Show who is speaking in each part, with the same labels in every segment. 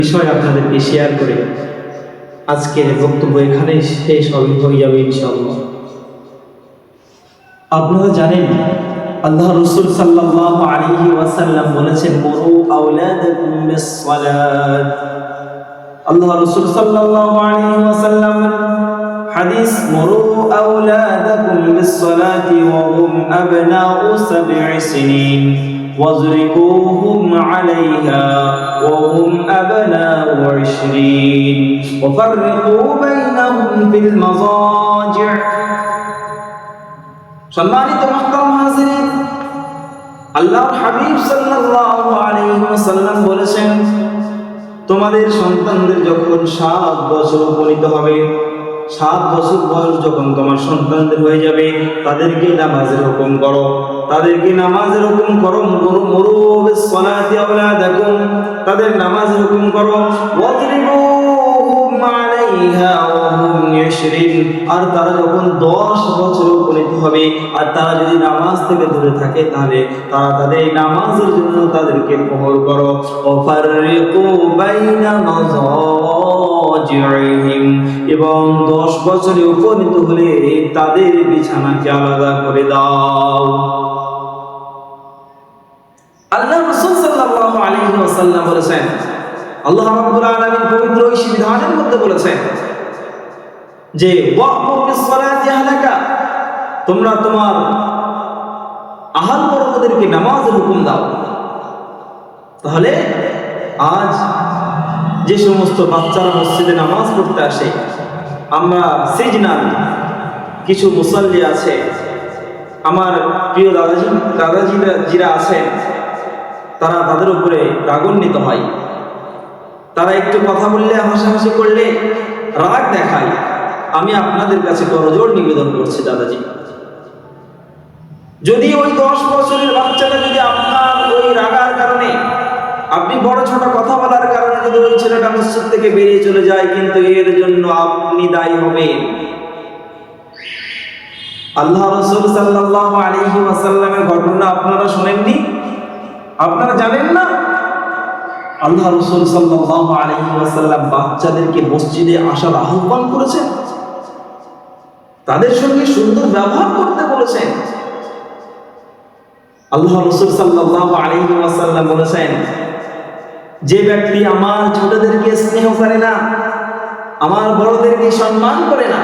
Speaker 1: বিষয় আপনাদেরকে শেয়ার করে আজকের বক্তব্য এখানেই শেষ হয়ে যাবে ইনশাআল্লাহ। আপনারা জানেন আল্লাহ রাসূল সাল্লাল্লাহু আলাইহি ওয়াসাল্লাম বলেছেন, মুরু আওলাদাকুম বিস-সালাত। আল্লাহ রাসূল সাল্লাল্লাহু আলাইহি ওয়াসাল্লাম হাদিস, মুরু আওলাদাকুম বিস-সালাতি ওয়া হুম আবনাউ 7 সিনিন واضربوهم عليها وهم أبناء 20 وفرقوا بينهم في المضاجع। সম্মানিত মুহতারাম হাজিরিন, আল্লাহর হাবিব সাল্লাল্লাহু আলাইহি ওয়াসাল্লাম বলেছেন, তোমাদের সন্তানদের যখন 7 বছর উপনীত হবে, 7 বছর বয়স যখন তোমার সন্তানদের হয়ে যাবে, তাদেরকে নামাজের হুকুম করো, তাদেরকে নামাজের হুকুম করো। মুরু বিস-সালাতি আওলাদাকুম, তাদের নামাজের হুকুম করো। ওয়াজরিবুহুম আলাইহা ওয়া হুম 20, আর তারা যখন 10 বছর উপনীত হবে আর তারা যদি নামাজ থেকে দূরে থাকে, তাহলে তারা তাদের নামাজের জন্য তাদেরকে প্রহর করো। ওয়াফাররিকু বাইনা মাযাজি'হিম, এবং 10 বছরে উপনীত হলে তাদের বিছানাকে আলাদা করে দাও। আল্লাহ রাসূল সাল্লাল্লাহু আলাইহি ওয়াসাল্লাম বলেছেন, আল্লাহ রাব্বুল আলামিন পবিত্র এই বিধানের মধ্যে বলেছেন যে ওয়াকফু বিস-সালাতি আহলাকা, তোমরা তোমার আহল বর্গদেরকে নামাজের হুকুম দাও। তাহলে আজ যে সমস্ত বাচ্চারা মসজিদে নামাজ পড়তে আসে, আমরা সিজনাল কিছু মুসাল্লি আছে, আমার প্রিয় দাদাজিরা আছেন, তারা তাদের উপরে রাগান্বিত হয়। তারা একটু কথা বললে, হাসাহাসি করলে রাগ দেখায়। আমি আপনাদের কাছে করজোড় নিবেদন করছি দাদাজি, যদি ওই 10 বছরের বাচ্চাটা যদি আপনার ওই রাগার কারণে, আপনি বড় ছোট কথা বলার কারণে যদি ওই ছেলেটা মসজিদ থেকে বেরিয়ে চলে যায়, কিন্তু এর জন্য আপনি দায়ী হবেন। আল্লাহ রাসূল সাল্লাল্লাহু আলাইহি ওয়াসাল্লামের ঘটনা আপনারা শুনেননি? আপনারা জানেন না? আল্লাহ রাসূল সাল্লাল্লাহু আলাইহি ওয়াসাল্লাম বাচ্চাদেরকে মসজিদে আসার আহ্বান করেছেন, তাদের সঙ্গে সুন্দর ব্যবহার করতে বলেছেন। আল্লাহ রাসূল সাল্লাল্লাহু আলাইহি ওয়াসাল্লাম বলেছেন, যে ব্যক্তি আমার ছোটদেরকে স্নেহ করে না, আমার বড়দেরকে সম্মান করে না,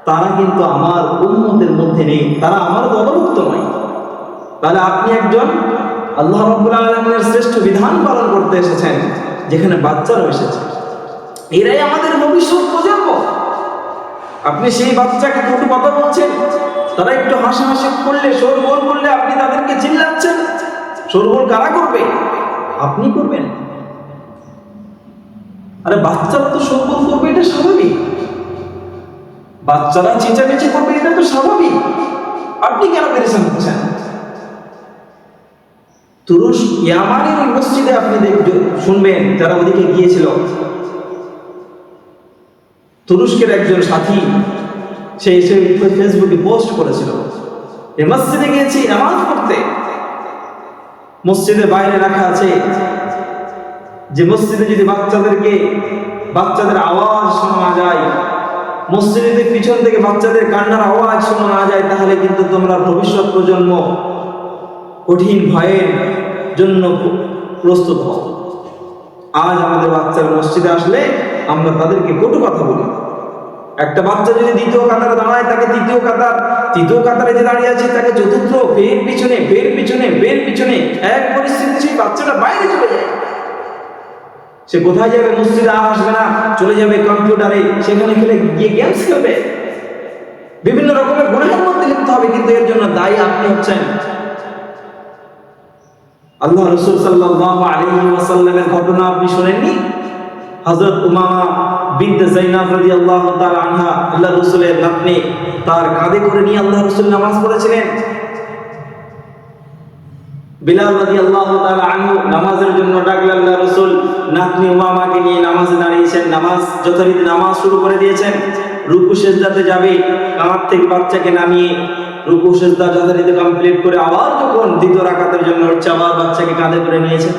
Speaker 1: তারা কিন্তু আমার উম্মতের মধ্যে নেই, তারা আমার দলভুক্ত নয়। তাহলে আপনি একজন আল্লাহ রাব্বুল আলামিনের শ্রেষ্ঠ বিধান পালন করতে এসেছেন, যেখানে বাচ্চারা এসেছে, এরাই আমাদের ভবিষ্যৎ প্রজন্ম। আপনি সেই বাচ্চাকে কটু কথা বলছেন, তারা একটু হাসাহাসি করলে, শোরগোল করলে আপনি তাদেরকে চিল্লাচ্ছেন। শোরগোল কারা করবে? আপনি করবেন। আরে বাচ্চারা তো শোরগোল করবে, এটা স্বাভাবিক। বাচ্চারা চেঁচামেচি করবে, এটা তো স্বাভাবিক। আপনি কেন পেরেশান হচ্ছেন? তুরস্ক ইয়ামানের ওই মসজিদে আপনি শুনবেন, যারা ওদিকে গিয়েছিল, তুরস্কের একজন সাথী সে এসে ফেসবুকে পোস্ট করেছিল, এই মসজিদে গিয়েছি নামাজ পড়তে, মসজিদের বাইরে রাখা আছে যে মসজিদে যদি বাচ্চাদের আওয়াজ শোনা না যায়, মসজিদের পিছন থেকে বাচ্চাদের কান্নার আওয়াজ শোনা না যায়, তাহলে কিন্তু তোমরা ভবিষ্যৎ প্রজন্ম কঠিন ভয়ের জন্য প্রস্তুত হও। আজ আমাদের বাচ্চারা মসজিদে আসলে আমরা তাদেরকে কটু কথা বলি। একটা বাচ্চা যদি দ্বিতীয় কাতারে দাঁড়ায়, তাকে তৃতীয় কাতারে যে দাঁড়িয়ে আছে তাকে চতুর্থ, বের পিছনে এক পরিস্থিতি সেই বাচ্চাটা বাইরে চলে যায়। সে কোথায় যাবে? মসজিদে আর আসবে না, চলে যাবে কম্পিউটারে, সেখানে গিয়ে গেমস খেলবে, বিভিন্ন রকমের গুনাহের মধ্যে লিপ্ত হবে। কিন্তু এর জন্য দায়ী আপনি হচ্ছেন। আল্লাহ রাসূল সাল্লাল্লাহু আলাইহি ওয়াসাল্লামের ঘটনা আপনি শুনেননি? হযরত উমামা বিনতে যায়নাব রাদিয়াল্লাহু তাআলা আনহা, আল্লাহ রাসূলের নাতনি, তার কাঁধে করে নিয়ে আল্লাহ রাসূল নামাজ পড়েছিলেন। বিলাল রাদিয়াল্লাহু তাআলা আনহু নামাজের জন্য ডাকলেন, আল্লাহ রাসূল নাতনি উমামাকে নিয়ে নামাজে দাঁড়িয়েছেন, নামাজ যথারীতি নামাজ শুরু করে দিয়েছেন। রুকু সিজদাতে যাবে, কাঁধ থেকে বাচ্চাকে নামিয়ে রুকু সিজদা যথারীতি কমপ্লিট করে আবার যখন দ্বিতীয় রাকাতের জন্য উঠছে, আবার বাচ্চাকে কাঁধে করে নিয়েছেন।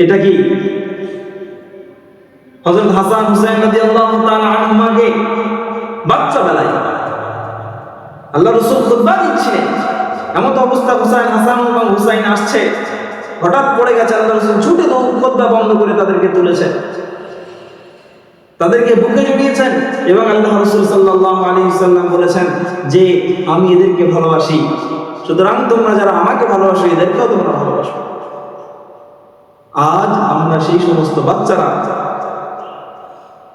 Speaker 1: এটা কি হযরত হাসান হুসাইন রাদিয়াল্লাহু তাআলা আনহুমাকে বাচ্চা বেলায় আল্লাহ রাসূল খুতবা দিচ্ছিলেন, এমন অবস্থা হুসাইন হাসান এবং হুসাইন আসছে, হঠাৎ পড়ে গেছে, আল্লাহ রাসূল ছুটে খুতবা বন্ধ করে তাদেরকে তুলেছেন, তাদেরকে বুকে জড়িয়েছেন এবং আল্লাহ রাসূল সাল্লাল্লাহু আলাইহি ওয়াসাল্লাম বলেছেন যে আমি এদেরকে ভালোবাসি, সুতরাং তোমরা যারা আমাকে ভালোবাসো এদেরকেও তোমরা ভালোবাসো। আজ আমরা সেই সমস্ত বাচ্চারা,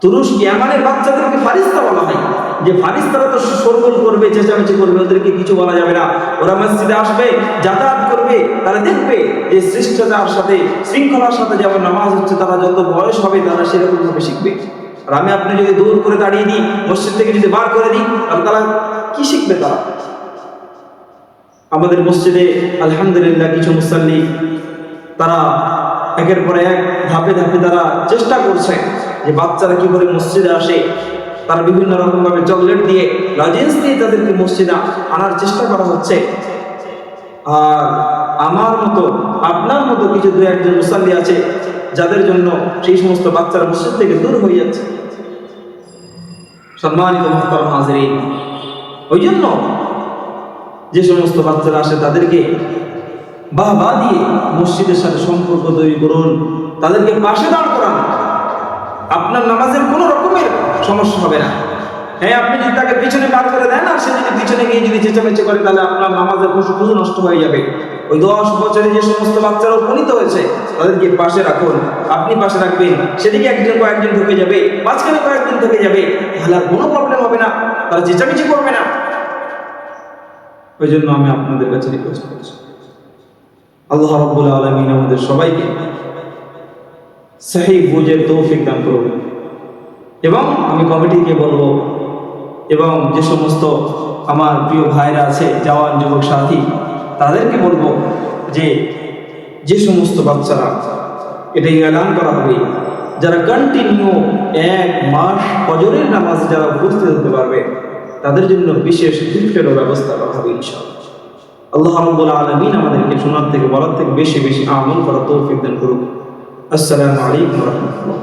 Speaker 1: তুরস্ক ইয়ামানের বাচ্চাদেরকে ফারিস্তা বলা হয়, যে ফারিস্তারা তো শোরগোল করবে, চেঁচামেচি করবে, ওদেরকে কিছু বলা যাবে না। ওরা মসজিদে আসবে, যাতায়াত করবে, তারা দেখবে যে শিষ্টাচার সাথে শৃঙ্খলার সাথে যেমন নামাজ হচ্ছে, তারা যত বয়স হবে তারা সেরকম ভাবে শিখবে। আর আমি আপনি যদি দূর করে দাঁড়িয়ে দিই, মসজিদ থেকে যদি বার করে দিই, তাহলে তারা কি শিখবে? তারা আমাদের মসজিদে আলহামদুলিল্লাহ কিছু মুসাল্লি তারা একের পর এক ধাপে ধাপে তারা চেষ্টা করছে যে বাচ্চারা কি করে মসজিদে আসে। তারা বিভিন্ন রকম ভাবে চকলেট দিয়ে, লজেন্স দিয়ে তাদেরকে মসজিদে আনার চেষ্টা করা হচ্ছে। আর আমার মতো আপনার মতো কিছু দু একজন মুসাল্লি আছে যাদের জন্য সেই সমস্ত বাচ্চারা মসজিদ থেকে দূর হয়ে যাচ্ছে। সম্মানিত মুহতারাম হাজিরিন, ওই জন্য যে সমস্ত বাচ্চারা আসে তাদেরকে বাহবা দিয়ে মসজিদের সাথে সম্পর্ক তৈরি করুন, তাদেরকে পাশে দাঁড় করান, আপনার নামাজের কোনো রকমের সমস্যা হবে না। হ্যাঁ, আপনি যদি তাকে পিছনে পার করে দেন আর সে যদি পিছনে গিয়ে যদি চেঁচামেচি করে, তাহলে আপনার নামাজের খুশু নষ্ট হয়ে যাবে। ওই 10 বছরে যে সমস্ত বাচ্চারা উপনীত হয়েছে তাদেরকে পাশে রাখুন, আপনি পাশে রাখবেন, সেদিকে কয়েকজন ঢুকে যাবে, মাঝখানে কয়েকজন ঢুকে যাবে, তাহলে আর কোনো প্রবলেম হবে না, তারা চেঁচামেচি করবে না। ওই জন্য আমি আপনাদের কাছে রিকোয়েস্ট করছি, আল্লাহ রাব্বুল আলামিন আমাদের সবাইকে সহিহ বুঝের তৌফিক দান করুন। এবং আমি কমিটিকে বলবো এবং যে সমস্ত আমার প্রিয় ভাইরা আছে, জওয়ান যুবক সাথী, তাদেরকে বলবো যে সমস্ত বাচ্চারা এটা এলান করা হবে, যারা কন্টিনিউ 1 মাস ফজরের নামাজ যারা উপস্থিত হতে পারবে, তাদের জন্য বিশেষ গিফটেরও ব্যবস্থা করা হবে ইনশাআল্লাহ। আল্লাহ রাব্বুল আলামিন আমাদেরকে শোনার থেকে বলার থেকে বেশি বেশি আমল করার তৌফিক দান করুন। আসসালামু আলাইকুম ওয়া রাহমাতুল্লাহ।